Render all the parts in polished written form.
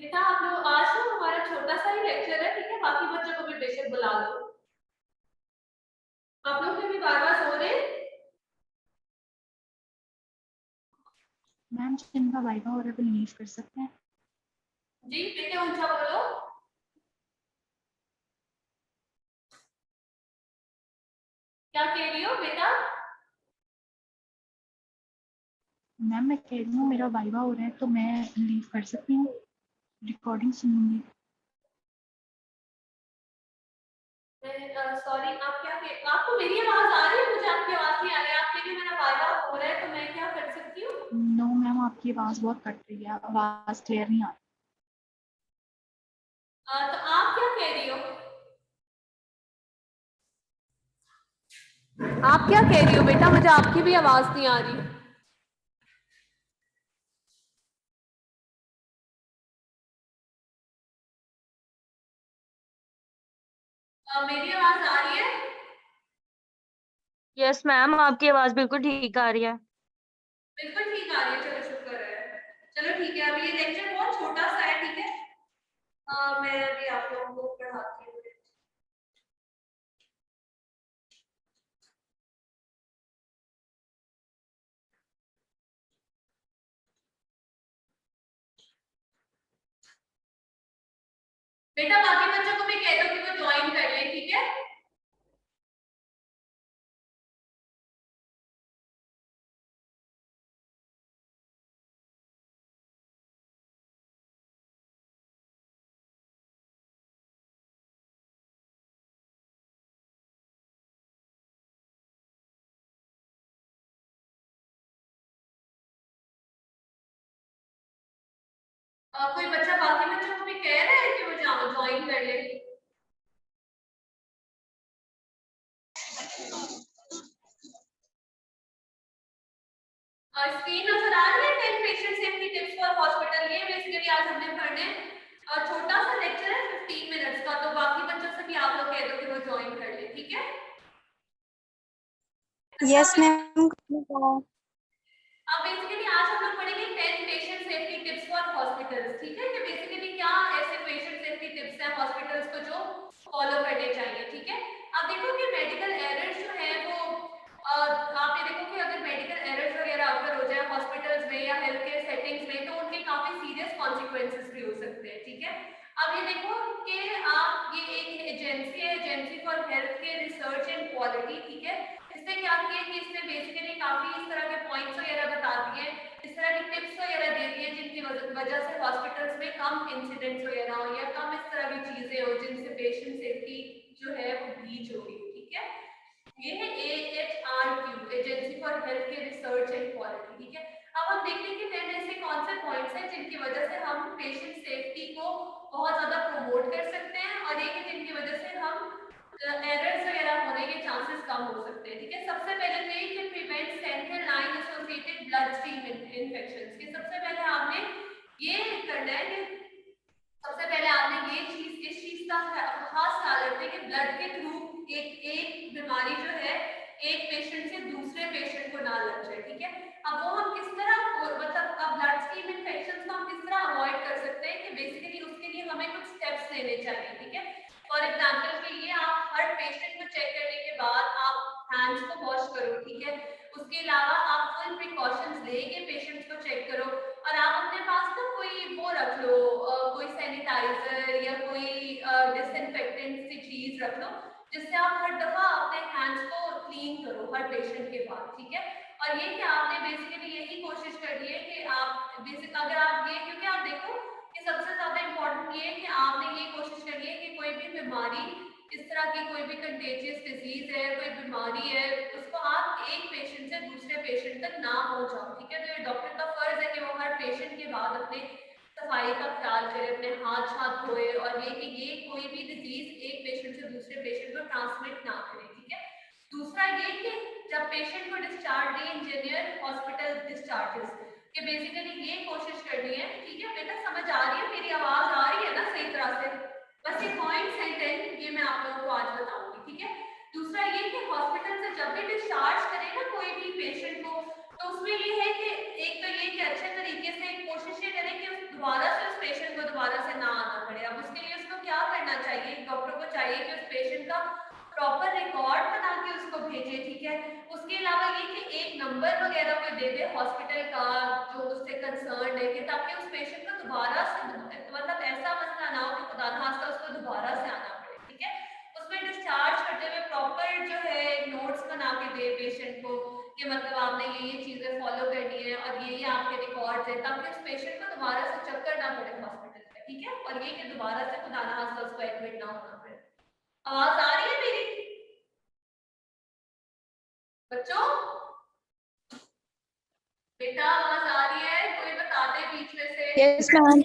बेटा आप लोग आज ना हमारा छोटा सा ही लेक्चर है, ठीक है। बाकी बच्चों को भी बेशक बुला लो। आप लोग भी बार बार सो रहे हैं। मैम जिनका वाइवा हो रहा है वो लीव कर सकते हैं। जी बेटे ऊंचा बोलो। क्या कह रही हो बेटा? मैम मैं कह रही हूँ मेरा वाइवा हो रहा है तो मैं लीव कर सकती हूँ, रिकॉर्डिंग सुनूंगी। सॉरी आप क्या कह, आपको मेरी आवाज आ रही है? मुझे आपकी आवाज नहीं आ रही है। आप कह रही हो मेरा वाइवा हो रहा है तो मैं क्या कर सकती हूँ? नो मैम आपकी आवाज़ बहुत कट रही है, आवाज़ क्लियर नहीं आ रही। तो आप क्या कह रही हो? आप क्या कह रही हो बेटा? मुझे आपकी भी आवाज नहीं आ रही। मेरी आवाज आ रही है? यस मैम आपकी आवाज बिल्कुल ठीक आ रही है। बिल्कुल ठीक आ रही है, चलो शुक्र है। चलो ठीक है, अभी ये लेक्चर बहुत छोटा सा है, ठीक है। मैं अभी आप लोगों को पढ़ाती हूँ। बेटा बाकी बच्चों को भी कह दो कि वो ज्वाइन कर ले, ठीक है। कोई बच्चा बाकी बच्चों को भी कह रहा है कि वो ज्वाइन कर ले। स्क्रीन नजर आ रही है? 10 patient safety tips for hospital. ये बेसिकली आज हमने पढ़ने और छोटा सा लेक्चर है 15 मिनट्स का, तो बाकी बच्चों से भी आप लोग कह दो कि वो ज्वाइन कर ले, ठीक है। Yes ma'am. अब बेसिकली आज हम लोग पढ़ेंगे 10 patient safety tips for hospitals, ठीक है। कि बेसिकली क्या ऐसे पेशेंट सेफ्टी टिप्स हैं हॉस्पिटल्स को जो फॉलो करने चाहिए, ठीक है। अब देखो कि मेडिकल एरर्स जो है वो आप ये देखो कि अगर मेडिकल एरर्स वगैरह अगर हो जाए हॉस्पिटल्स में या हेल्थ केयर सेटिंग्स में तो उनके काफी सीरियस कॉन्सिक्वेंसेस भी हो सकते हैं, ठीक है। अब ये देखो कि आप ये एक एजेंसी है, agency for health care research and quality, ठीक है। इसने क्या किया कि इसने बेसिकली काफी इस तरह के पॉइंट्स वगैरह बता दिए, इस तरह की टिप्स वगैरह दे दी है जिनकी वजह से हॉस्पिटल्स में कम इंसिडेंट्स वगैरह हो या कम इस तरह की चीजें हो जिनसे पेशेंट सेफ्टी जो है वो ब्रीच हो रही है, ठीक है। ये है AHRQ, agency for health care research and quality, ठीक है। अब हम देखते हैं कि 10 ऐसे कौन से पॉइंट्स हैं जिनकी वजह से हम पेशेंट सेफ्टी को बहुत ज्यादा प्रमोट कर सकते हैं और एक है जिनकी वजह से हम एरर्स वगैरह होने के चांसेस कम हो सकते हैं, ठीक है। सबसे पहले तो ये कि prevent central line associated blood stream infections. कि सबसे पहले आपने ये करना है कि सबसे पहले आपने ये चीज इस चीज का खास ख्याल रखना है कि ब्लड के थ्रू एक बीमारी जो है एक पेशेंट से दूसरे पेशेंट को ना लग जाए, ठीक है। अब वो हम किस तरह मतलब अब ब्लड स्ट्रीम इन्फेक्शंस को हम किस तरह अवॉइड कर सकते हैं कि बेसिकली उसके लिए हमें कुछ स्टेप्स लेने चाहिए, ठीक है। फॉर एग्जांपल के लिए आप हर पेशेंट को चेक करने के बाद आप हैंड्स को वॉश करो, ठीक है। उसके अलावा आप फुल प्रिकॉशंस लेके पेशेंट्स को चेक करो और आप अपने पास ना कोई वो रख लो, कोई सैनिटाइजर या कोई डिसइंफेक्टेंट सी चीज रख लो जिससे आप हर दफा अपने हैंड्स को क्लीन करो हर पेशेंट के बाद, ठीक है। और ये कि आपने बेसिकली यही कोशिश करनी है कि आप बेसिक अगर आप ये क्योंकि आप देखो कि सबसे ज्यादा इम्पोर्टेंट ये है कि आपने ये कोशिश करनी है कि कोई भी बीमारी इस तरह की कोई भी कंटेजियस डिजीज है, कोई बीमारी है, उसको आप एक पेशेंट से दूसरे पेशेंट तक ना पहुंचाओ, ठीक है। तो ये डॉक्टर का फर्ज है कि वो हर पेशेंट के बाद अपने सफाई का ख्याल करे, अपने हाथ धोए और ये कि ये कोई भी डिजीज एक पेशेंट से दूसरे पेशेंट को ट्रांसमिट ना करे, ठीक है। दूसरा ये कि जब पेशेंट को discharge D engineer hospital discharges कि बेसिकली ये कोशिश करनी है, ठीक है। बेटा समझ आ रही है? मेरी आवाज आ रही है ना सही तरह से? बस ये पॉइंट्स हैं 10, ये मैं आप लोगों को आज बताऊंगी, ठीक है। दूसरा ये कि हॉस्पिटल से जब भी डिस्चार्ज करें ना कोई भी पेशेंट को तो उसमें ये है कि एक तो ये कि अच्छे तरीके से कोशिश ये करें कि दोबारा से उस पेशेंट को दोबारा से ना आना पड़े। अब उसके लिए उसको क्या करना चाहिए, डॉक्टर को चाहिए कि उस पेशेंट का प्रॉपर रिकॉर्ड बना के उसको भेजे, ठीक है। उसके अलावा ये कि एक नंबर वगैरह कोई दे दे हॉस्पिटल का जो उससे कंसर्न है, कि ताकि उस पेशेंट को दोबारा से मतलब ऐसा मसला ना हो कि खुदा ना खास्ता उसको दोबारा से आना पड़े, ठीक है। उसमें डिस्चार्ज करते हुए प्रॉपर जो है नोट्स बना के दे पेशेंट को कि मतलब आपने ये चीजें फॉलो करनी है और ये आपके रिकॉर्ड्स है, ताकि उस पेशेंट को दोबारा से चक्कर ना पड़े हॉस्पिटल में, ठीक है। और ये कि दोबारा से खुदा ना खास्ता उसको एडमिट ना होना पड़े। आवाज आ रही है मेरी बच्चों? बेटा आवाज आ रही है? कोई बता दे बीच में से। Yes ma'am.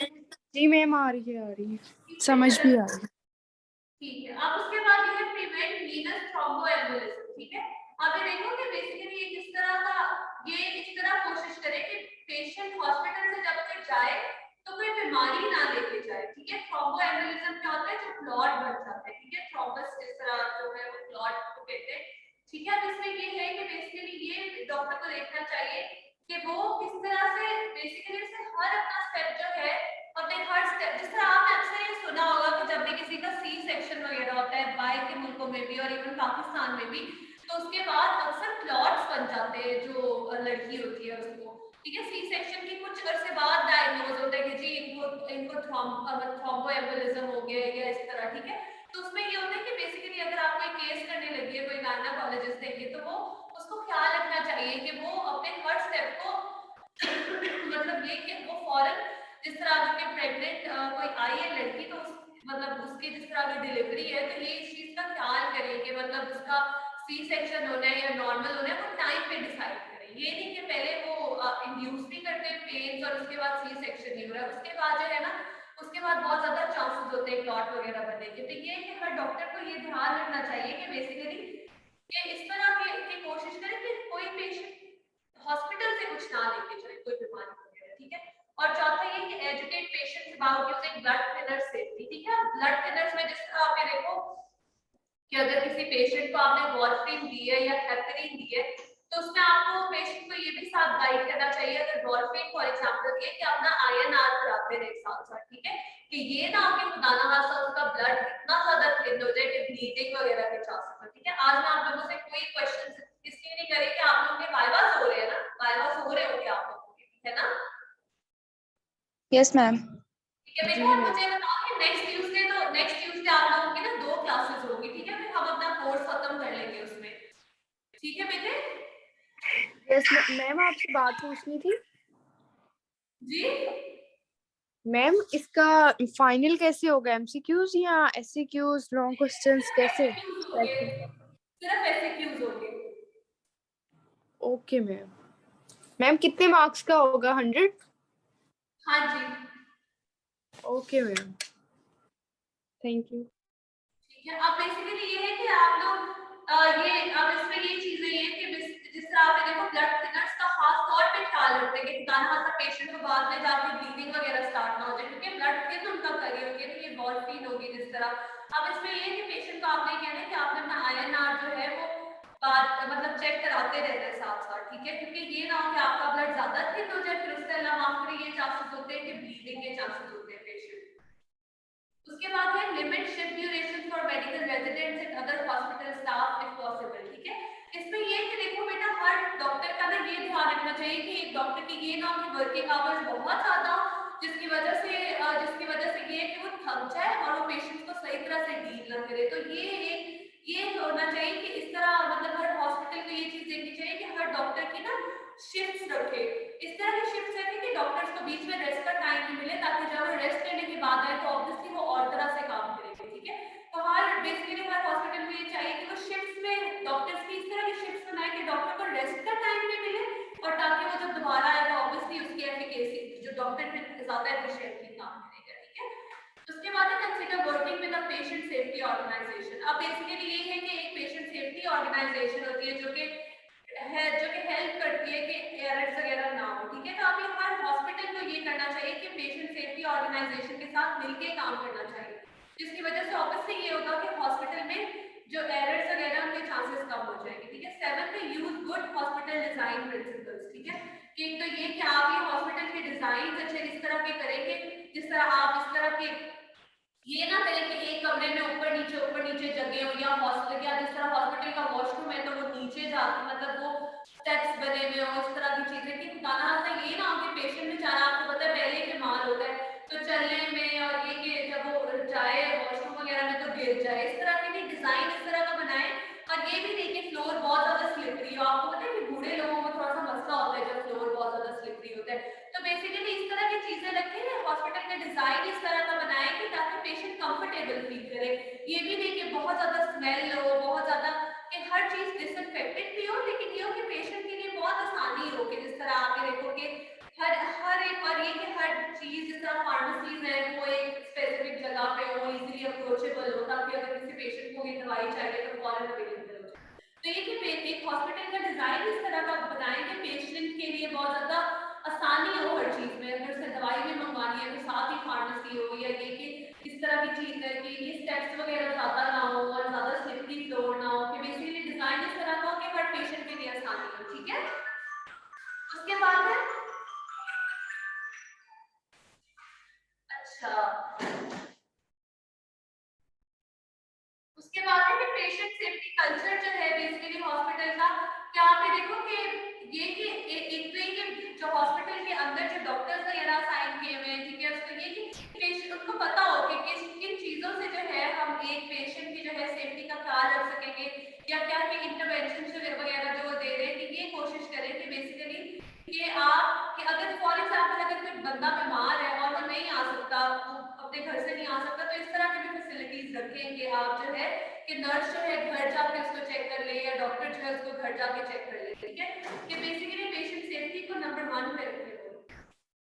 जी मैम आ रही है समझ भी आ रही है। ठीक है। अब उसके बाद ये है प्रिवेंट वीनस थ्रोम्बोएम्बोलिज्म, ठीक है। अब ये देखो कि बेसिकली ये किस तरह का, ये इस तरह कोशिश करे कि पेशेंट हॉस्पिटल से जब तक जाए तो कोई बीमारी ना लेके जाए, ठीक है। थ्रोम्बोएम्बोलिज्म क्या होता है, जो क्लॉट बन जाता है, ठीक है। थ्रोम्बस इस तरह जो है वो क्लॉट को कहते हैं, ठीक है। अब इसमें ये है कि बेसिकली ये डॉक्टर को देखना चाहिए कि वो किस तरह से बेसिकली से हर अपना स्टेप जो है अपने हर स्टेप, जिस तरह आपने अक्सर ये सुना होगा कि जब भी किसी का सी सेक्शन वगैरह होता है बाहर के मुल्कों में भी और इवन पाकिस्तान में भी, तो उसके बाद अक्सर क्लॉट्स बन जाते हैं जो लड़की होती है उसको, ठीक है। सी सेक्शन की कुछ अरसे बाद डायग्नोज होता है कि जी इनको थ्रोम्बोएम्बोलिज्म हो गया या इस तरह, ठीक है। तो उसमें ये होता है कि बेसिकली अगर आप कोई केस करने लगी है, कोई गायनेकोलॉजिस्ट है, तो वो उसको ख्याल रखना चाहिए कि वो अपने हर स्टेप को मतलब ये कि वो फौरन जिस तरह अगर प्रेग्नेंट कोई आई है लड़की, तो मतलब उसकी जिस तरह की डिलीवरी है, तो ये इस चीज का ख्याल करें कि मतलब उसका सी सेक्शन होना है या नॉर्मल होना है, वो टाइम पे डिसाइड करें। ये नहीं कि पहले वो इंड्यूस भी करते हैं पेन्स और उसके बाद सी सेक्शन नहीं हो रहा है, उसके बाद जो है ना उसके बाद बहुत ज्यादा चांसेस होते हैं क्लॉट वगैरह बनने के। तो ये कि हर डॉक्टर को ये ध्यान रखना चाहिए कि बेसिकली ये इस तरह की कोशिश करें कि कोई पेशेंट हॉस्पिटल से कुछ ना लेके जाए कोई बीमारी वगैरह, ठीक है। और चौथा ये कि educate patients about using blood thinner safely, ठीक है। ब्लड थिनर्स में जिस तरह आप ये देखो कि अगर किसी पेशेंट को आपने वॉर्फरिन दी है या हेपरिन दी है, तो उसमें आपको पेशेंट को ये भी साथ गाइड करना चाहिए, अगर वॉर्फरिन फॉर एग्जांपल दिए, कि अपना आईएनआर कराते रहे साथ साथ, ठीक है। कि ये ना हो कि खुदा ना खास्ता उसका ब्लड इतना ज्यादा थिन हो जाए कि ब्लीडिंग वगैरह के चांसेस हो, ठीक है। आज मैं आप लोगों से कोई क्वेश्चन इसलिए नहीं करे कि आप लोगों के वाइवास हो रहे हैं ना, वाइवास हो रहे होंगे आप लोगों के, ठीक है ना? Yes ma'am. ठीक है बेटा। मुझे बताओ कि नेक्स्ट ट्यूसडे आप लोगों की ना 2 क्लासेस होगी, ठीक है। फिर हम अपना कोर्स खत्म कर लेंगे उसमें, ठीक है बेटे? यस मैम आपसे बात पूछनी थी जी मैम, इसका फाइनल कैसे होगा, एमसीक्यूज या एससीक्यूज, लॉन्ग क्वेश्चंस कैसे? सिर्फ एमसीक्यूज होंगे। Okay ma'am. मैम कितने मार्क्स का होगा, 100? हाँ जी ओके मैम, थैंक यू। ठीक है। अब बेसिकली ये है कि आप लोग ये अब इसमें ये चीजें ये कि जिस तरह आपने देखो ब्लड थिनर्स का खास तौर पे ख्याल रखते हैं कि दाना पेशेंट को बाद में जाके ब्लीडिंग वगैरह स्टार्ट ना हो जाए, क्योंकि ब्लड थिन उनका करी होगी ना, ये वॉर्फरिन होगी जिस तरह। अब इसमें ये है कि पेशेंट को आपने कहना है कि आपने अपना आईएनआर जो है वो बात मतलब चेक कराते रहना है साथ साथ, ठीक है। क्योंकि ये ना हो कि आपका ब्लड ज्यादा थिन हो जाए, फिर उसके अलावा आपके ये चांसेस होते हैं कि ब्लीडिंग के चांसेस होते हैं पेशेंट। उसके बाद है limit shift duration for medical residents and other hospital staff if possible, ठीक है। इसमें ये कि देखो बेटा हर डॉक्टर का ना ये ध्यान रखना चाहिए कि एक डॉक्टर की ये ना हो कि वर्किंग आवर्स बहुत ज्यादा जिसकी वजह से ये कि वो थक जाए और वो पेशेंट को सही तरह से डील ना करे। तो ये होना चाहिए कि इस तरह मतलब हर हॉस्पिटल को ये चीज देखनी चाहिए कि हर डॉक्टर की ना शिफ्ट्स रखे, इस तरह की शिफ्ट्स रखे कि डॉक्टर्स को बीच में रेस्ट का टाइम भी मिले, ताकि जब वो रेस्ट करने के बाद आए तो ऑब्वियसली वो और तरह से काम करेंगे, ठीक है। तो हर बेसिकली हर हॉस्पिटल को ये चाहिए कि वो शिफ्ट्स में डॉक्टर्स की इस तरह की शिफ्ट्स बनाए कि डॉक्टर को रेस्ट का टाइम भी मिले, और ताकि वो जब दोबारा आए तो ऑब्वियसली उसकी एफिकेसी जो डॉक्टर फिर ज्यादा एफिशिएंटली काम करेगा, ठीक है। उसके बाद है consider working with a patient safety organisation. अब बेसिकली ये है कि एक पेशेंट सेफ्टी ऑर्गेनाइजेशन होती है जो कि हेल्प करती है कि एरर्स वगैरह ना हो, ठीक है। तो अभी हर हॉस्पिटल को ये करना चाहिए कि पेशेंट सेफ्टी ऑर्गेनाइजेशन के साथ मिलकर काम करना चाहिए, जिसकी वजह से ऑब्वियसली ये होगा कि हॉस्पिटल में जो एरर्स वगैरह उनके चांसेस कम हो जाएंगे, ठीक है। 7 में use good hospital design principles, ठीक है। एक तो ये कि आप ये हॉस्पिटल के डिजाइन अच्छे इस तरह के करेंगे, जिस तरह आप इस तरह के ये ना करें कि एक कमरे में ऊपर नीचे जगह हो, या हॉस्पिटल या जिस तरह हॉस्पिटल का वॉशरूम है तो वो नीचे जाके मतलब वो स्टेप्स बने हुए हो, इस तरह की चीजें कि खुदा ना खास्ता ये ना हो कि पेशेंट बेचारा, आपको पता है पहले ही बीमार होता है तो चलने में और ये कि जब वो जाए वॉशरूम वगैरह में तो गिर जाए, इस तरह के नहीं डिजाइन इस तरह का बनाए। और ये भी नहीं कि फ्लोर बहुत ज्यादा स्लिपरी हो, आपको पता है कि बूढ़े लोगों को थोड़ा सा मसला होता है जब फ्लोर बहुत ज्यादा स्लिपरी होता है, तो बेसिकली इस तरह की चीजें रखें, हॉस्पिटल का डिजाइन इस तरह का बनाए कि ताकि पेशेंट कंफर्टेबल फील करे। ये भी नहीं कि बहुत ज्यादा स्मेल हो, बहुत ज्यादा कि हर चीज डिसइंफेक्टेड भी हो, लेकिन ये हो कि पेशेंट के लिए बहुत आसानी हो कि जिस तरह आप देखो कि हर एक, और ये कि हर चीज जिस तरह फार्मेसीज है वो एक स्पेसिफिक जगह पे हो, इजीली अप्रोचेबल हो, ताकि अगर किसी पेशेंट को भी दवाई चाहिए तो फौरन अवेलेबल हो। तो ये कि एक हॉस्पिटल का डिजाइन इस तरह का बनाएं कि पेशेंट के लिए बहुत ज्यादा आसानी हो हर चीज में, अगर उसे दवाई भी मंगवानी है तो साथ ही फार्मेसी हो, या ये कि इस तरह की चीज है कि ये स्टेप्स वगैरह ज्यादा ना हो और ज्यादा स्लिपरी फ्लोर ना हो, कि बेसिकली डिजाइन इस तरह का हो कि हर पेशेंट के लिए आसानी हो। ठीक है, उसके बाद है अच्छा, उसके बाद है कि पेशेंट सेफ्टी कल्चर जो है बेसिकली हॉस्पिटल का, क्या आप ये देखो कि ये कि एक तो ये कि जो हॉस्पिटल के अंदर जो डॉक्टर्स वगैरह साइन किए हुए हैं, ठीक है, उसको ये कि पेशेंट उनको पता हो कि किन चीजों से जो है हम एक पेशेंट की जो है सेफ्टी का ख्याल रख सकेंगे, या क्या क्या इंटरवेंशन वगैरह जो दे रहे हैं, कि ये कोशिश करें कि बेसिकली कि आप कि अगर फॉर एग्जाम्पल अगर कोई बंदा बीमार है और वो नहीं आ सकता, वो अपने घर से नहीं आ सकता, तो इस तरह की भी फैसिलिटीज रखें कि आप जो है कि नर्स जो है घर जाके उसको चेक कर ले, या डॉक्टर जो है उसको घर जाके चेक कर ले। ठीक है, कि बेसिकली पेशेंट सेफ्टी को नंबर 1 पे रखें।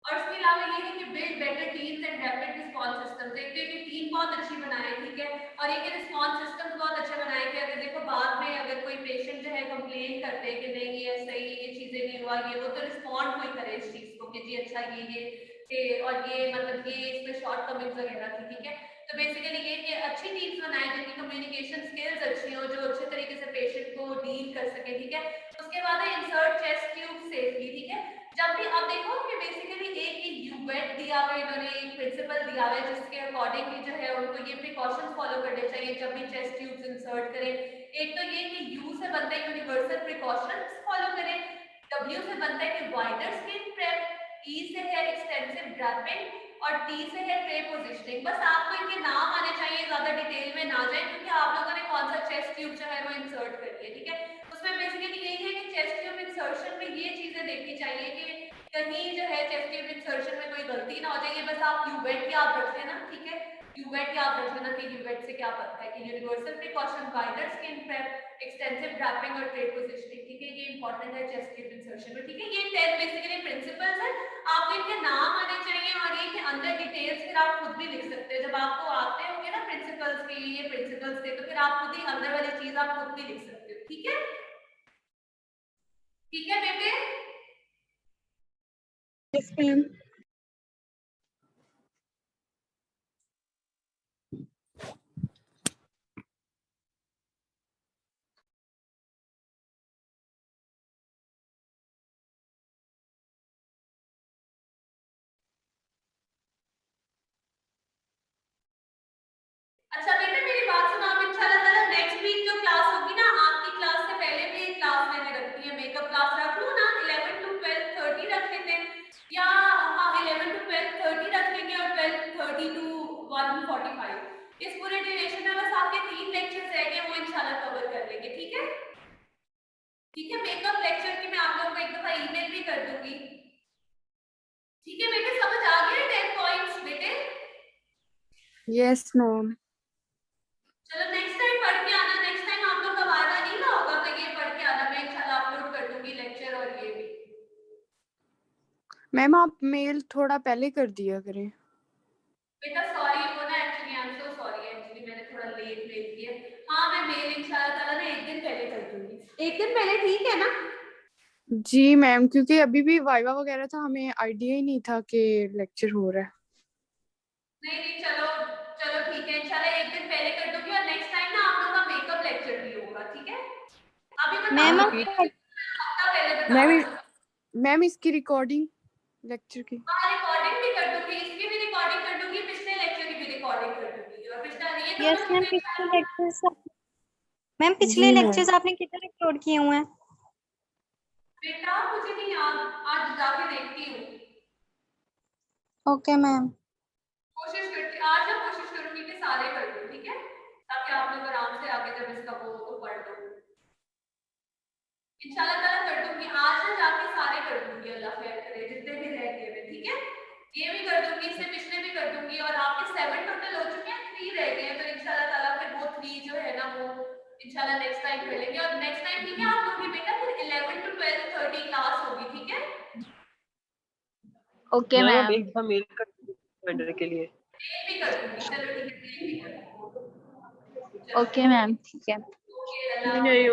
और इसके अलावा ये है कि build better teams and rapid response system, देखते हैं कि टीम बहुत अच्छी बनाए, ठीक है, और ये कि रिस्पांस सिस्टम बहुत अच्छे बनाए कि अगर देखो बाद में अगर कोई पेशेंट जो है कंप्लेन करते हैं कि नहीं ये सही, ये चीजें नहीं हुआ, ये वो, तो रिस्पॉन्ड कोई करे इस चीज को कि जी अच्छा ये और ये मतलब ये इसमें शॉर्ट कमिंग्स वगैरह थी। ठीक है, तो बेसिकली ये कि अच्छी टीम्स बनाए जिनकी कम्युनिकेशन स्किल्स अच्छी हो, जो अच्छे तरीके से पेशेंट को डील कर सके। ठीक है, उसके बाद है इंसर्ट चेस्ट ट्यूब सेफली। ठीक है, जब भी आप देखो कि बेसिकली एक यूबेट दिया हुआ, इन्होंने एक प्रिंसिपल दिया हुआ है जिसके अकॉर्डिंगली जो है उनको ये प्रिकॉशंस फॉलो करने चाहिए जब भी चेस्ट ट्यूब्स इंसर्ट करें। एक तो ये कि यू से बनता है यूनिवर्सल प्रिकॉशंस फॉलो करें, डब्ल्यू से बनता है कि वाइडर स्किन प्रेप, ई से है एक्सटेंसिव ड्रैपिंग और टी से है ट्रे पोजिशनिंग। बस आपको इनके नाम आने चाहिए, ज्यादा डिटेल में ना जाए, क्योंकि आप लोगों ने कौन सा चेस्ट ट्यूब जो है वो इंसर्ट कर लिया। ठीक है, उसमें बेसिकली यही है कि चेस्ट ट्यूब इंसर्शन में ये चीजें देखनी चाहिए कि कहीं जो है चेस्ट ट्यूब इंसर्शन में कोई गलती ना हो जाए। बस आप यूवेट याद रख लेना। ठीक है, यूवेट याद रख लेना कि यूवेट से क्या पता है कि universal precaution, wider skin prep, extensive draping और ट्रे पोजिशनिंग। ठीक है, ये इंपॉर्टेंट है चेस्ट ट्यूब इंसर्शन में। ठीक है, ये 10 बेसिकली प्रिंसिपल्स हैं, आपको इनके नाम आने चाहिए और ये के अंदर डिटेल्स फिर आप खुद भी लिख सकते हो। जब आपको आते होंगे ना प्रिंसिपल्स के, ये प्रिंसिपल्स थे, तो फिर आप खुद ही अंदर वाली चीज आप खुद भी लिख सकते हो। ठीक है, ठीक है बेटे। Yes, ma'am. अच्छा बेटा मेरी बात सुनो, आप इंशाल्लाह ताला नेक्स्ट वीक जो क्लास होगी ना, आपकी क्लास से पहले भी एक क्लास मैंने रखी है, मेकअप क्लास रख लूं ना, 11 to 12:30 रख लेते हैं, या हाँ 11 to 12:30 रख लेंगे और 12:30 to 1:45, इस पूरे ड्यूरेशन में बस आपके 3 लेक्चर्स रह गए, वो इंशाल्लाह कवर कर लेंगे। ठीक है, ठीक है, मेकअप लेक्चर की मैं आप लोगों को एक दफा ईमेल भी कर दूंगी। ठीक है बेटे, समझ आ गया 10 पॉइंट्स बेटे? Yes ma'am. चलो नेक्स्ट टाइम पढ़ के आना, नेक्स्ट टाइम आप लोग का वायवा नहीं ना होगा तो ये पढ़ के आना, मैं इंशाल्लाह अपलोड कर दूंगी लेक्चर और ये भी। मैम आप मेल थोड़ा पहले कर दिया करें। बेटा सॉरी, वो ना actually I am so sorry, actually मैंने थोड़ा लेट मेल किया। हाँ मैं मेल इंशाल्लाह ताला ना एक दिन पहले कर दूंगी, एक दिन पहले, ठीक है ना? जी मैम, क्योंकि अभी भी वाइवा वगैरह था, हमें आइडिया ही नहीं था कि लेक्चर हो रहा है। नहीं नहीं, चलो चलो ठीक है, इंशाल्लाह एक दिन पहले कर दूंगी और नेक्स्ट टाइम ना आप लोग का मेकअप लेक्चर भी होगा। ठीक है, अभी बता मैम दो आप हफ्ता पहले बता मैम दो। मैम इसकी रिकॉर्डिंग लेक्चर की। हाँ रिकॉर्डिंग भी कर दूंगी, इसकी भी रिकॉर्डिंग कर दूंगी, पिछले लेक्चर की भी रिकॉर्डिंग कर दूंगी और पिछला ये दोनों यस मैम, चीजें पिछले लेक्चर्स मैम पिछले जी मैम। लेक्चर्स आपने कितने रिकॉर्ड किए हुए हैं? बेटा मुझे नहीं याद, आज जाके देखती हूँ, ओके मैम। कोशिश करती आज ना कोशिश करूंगी कि सारे कर दूं, ठीक है, ताकि आप लोग आराम से आगे जब इसका वो तो पढ़ लो। इंशाल्लाह ताला कर दूंगी, आज ना जाके सारे कर दूंगी, अल्लाह खैर करे, जितने भी रह गए हैं, ठीक है, ये भी कर दूंगी, इससे पिछले भी कर दूंगी और आपके 7 टोटल हो चुके हैं, 3 रह गए हैं, तो इंशाल्लाह ताला फिर वो 3 जो है ना वो इंशाल्लाह नेक्स्ट टाइम कर लेंगे और नेक्स्ट टाइम ठीक है आप लोग भी बेटा फिर 11 to 12 30 क्लास होगी, ठीक है। Okay ma'am ma'am. एक दफा मेल कर दीजिए के लिए। ये भी कर दूंगी, चलो ठीक है, ये भी कर दूंगी। ओके मैम, ठीक है। ओके अल्लाह नहीं,